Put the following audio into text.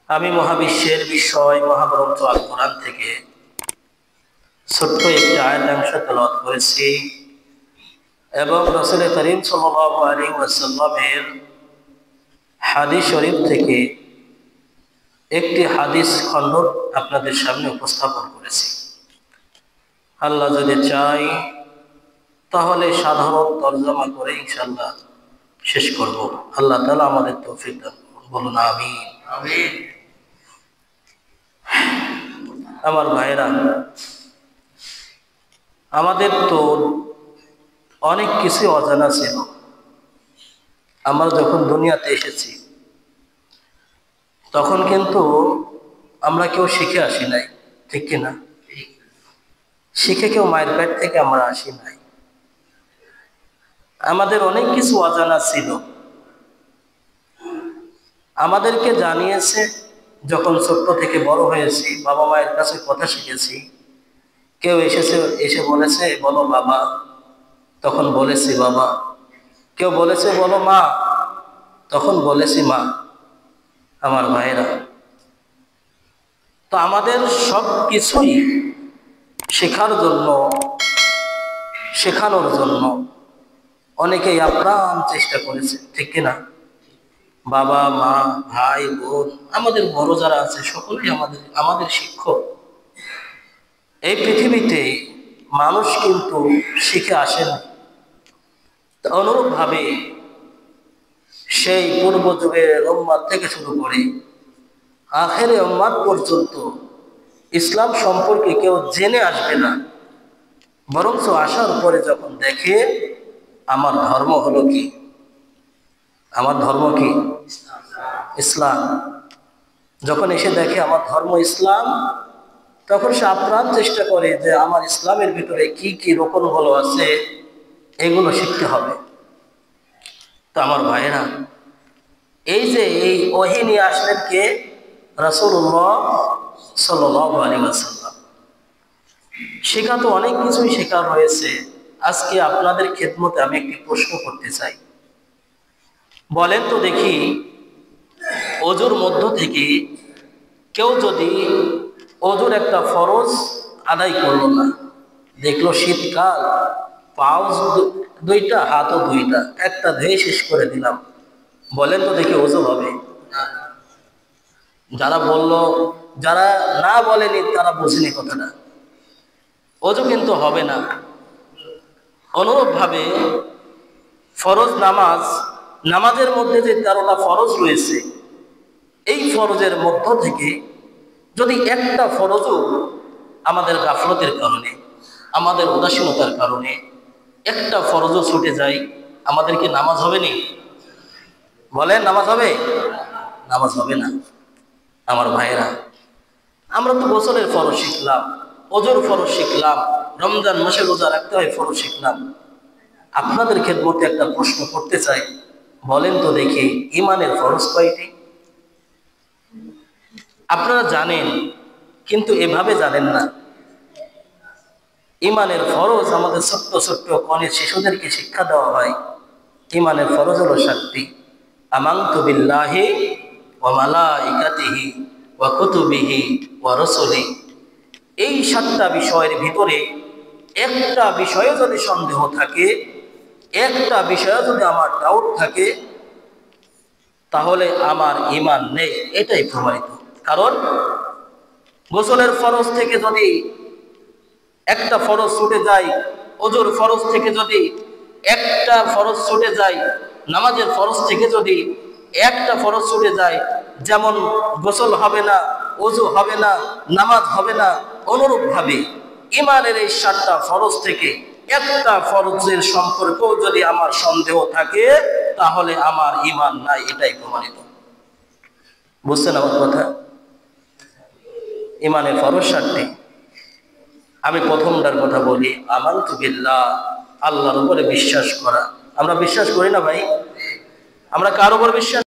আমি মহাবিশ্বের বিষয় মহাগ্রন্থ আল কোরআন থেকে ছোট্ট একটি আয়াতাংশ তেলাওয়াত করেছি এবং রাসূল করিম সাল্লাল্লাহু আলাইহি ওয়াসাল্লামের হাদিস শরীফ থেকে একটি হাদিস খণ্ড আপনাদের সামনে উপস্থাপন করেছি। আল্লাহ যদি চাই তাহলে সাধারণ তরজমা করে ইনশাআল্লাহ শেষ করব। আল্লাহ তাআলা আমাদের তৌফিক দান করুন, বলুন আমিন। আমিন। আমার ভাইরা, আমাদের তো অনেক কিছু অজানা ছিল। আমরা যখন দুনিয়াতে এসেছি তখন কিন্তু আমরা কেউ শিখে আসি নাই, ঠিক কিনা? শিখে কেউ মায়ের পেট থেকে আমরা আসি নাই। আমাদের অনেক কিছু অজানা ছিল, আমাদেরকে জানিয়েছে যখন ছোট্ট থেকে বড় হয়েছি, বাবা মায়ের কাছে কথা শিখেছি। কেউ এসে বলেছে বলো বাবা, তখন বলেছি বাবা। কেউ বলেছে বলো মা, তখন বলেছি মা। আমার ভাইরা, তো আমাদের সব কিছুই শেখার জন্য, শেখানোর জন্য অনেকেই আপ্রাণ চেষ্টা করেছে, ঠিক কিনা? বাবা মা ভাই বোন, আমাদের বড় যারা আছে সকলেই আমাদের শিক্ষক। এই পৃথিবীতে মানুষ কিন্তু শিখে আসেন। অনুরূপভাবে সেই পূর্ব যুগের উম্মাত থেকে শুরু করে আখেরে উম্মাত পর্যন্ত ইসলাম সম্পর্কে কেউ জেনে আসবে না, বরঞ্চ আসার পরে যখন দেখে আমার ধর্ম হলো কি, আমার ধর্ম কি ইসলাম, যখন এসে দেখে আমার ধর্ম ইসলাম, তখন সে আপ্রাণ চেষ্টা করে যে আমার ইসলামের ভিতরে কি কি রোকনগুলো আছে এগুলো শিখতে হবে। তো আমার ভাইরা, এই যে এই ওহী নিয়ে আসলেন কে? রাসূলুল্লাহ সাল্লাল্লাহু আলাইহি ওয়াসাল্লাম। শেখা তো অনেক কিছুই শেখার রয়েছে। আজকে আপনাদের খেদমতে আমি একটি প্রশ্ন করতে চাই। বলেন তো দেখি, ওযুর মধ্য থেকে কেউ যদি ওযুর একটা ফরজ আদায় করলো না, দেখলো শীতকাল, পাও দুইটা হাতও দুইটা, একটা ধুয়ে শেষ করে দিলাম, বলেন তো দেখি ওযু হবে? যারা না বলেনি তারা বুঝেনি কথাটা। ওযু কিন্তু হবে না। অনুরূপভাবে ফরজ নামাজের মধ্যে যে 13টা ফরজ রয়েছে, এই ফরজের মধ্য থেকে যদি একটা ফরজও আমাদের গাফলতের কারণে, আমাদের উদাসীনতার কারণে একটা ফরজও ছুটে যায়, আমাদের কি নামাজ হবে না? বলেন, নামাজ হবে? নামাজ হবে না। আমার ভাইয়েরা, আমরা তো গোসলের ফরজ শিখলাম, ওযুর ফরজ শিখলাম, রমজান মাসে রোজা রাখতে হয় ফরজ শিখলাম। আপনাদের খেদমতে একটা প্রশ্ন করতে চাই, বলেন তো দেখি ঈমানের ফরজ কয়টি? আপনারা জানেন, কিন্তু এভাবে জানেন না। ঈমানের ফরজ আমাদের ছোট্ট ছোট্ট কনে শিশুদেরকে শিক্ষা দেওয়া হয়। ঈমানের ফরজ হলো 7টি। আমানতু বিল্লাহি ওয়া মালাইকাতিহি ওয়া কুতুবিহি ওয়া রাসূলিহি। এই 7টা বিষয়ের ভিতরে একটা বিষয়ে যদি সন্দেহ থাকে, একটা বিষয়ে যদি আমার ডাউট থাকে, তাহলে আমার ঈমান নেই, এটাই প্রমাণিত। কারণ গোসলের ফরজ থেকে যদি একটা ফরজ ছুটে যায়, ওযুর ফরজ থেকে যদি একটা ফরজ ছুটে যায়, নামাজের ফরজ থেকে যদি একটা ফরজ ছুটে যায়, যেমন গোসল হবে না, ওযু হবে না, নামাজ হবে না, অনুরূপভাবে ঈমানের এই 7টা ফরজ থেকে একটা ফরজের সম্পর্কেও যদি আমার সন্দেহ থাকে, তাহলে আমার ঈমান নাই, এটাই প্রমাণিত। বুঝছেন আমার কথা? ঈমানের ফরজ 7টি। আমি প্রথমটার কথা বলি, আমানতু বিল্লাহ, আল্লাহর উপরে বিশ্বাস করা। আমরা বিশ্বাস করি না ভাই? আমরা কার উপর বিশ্বাস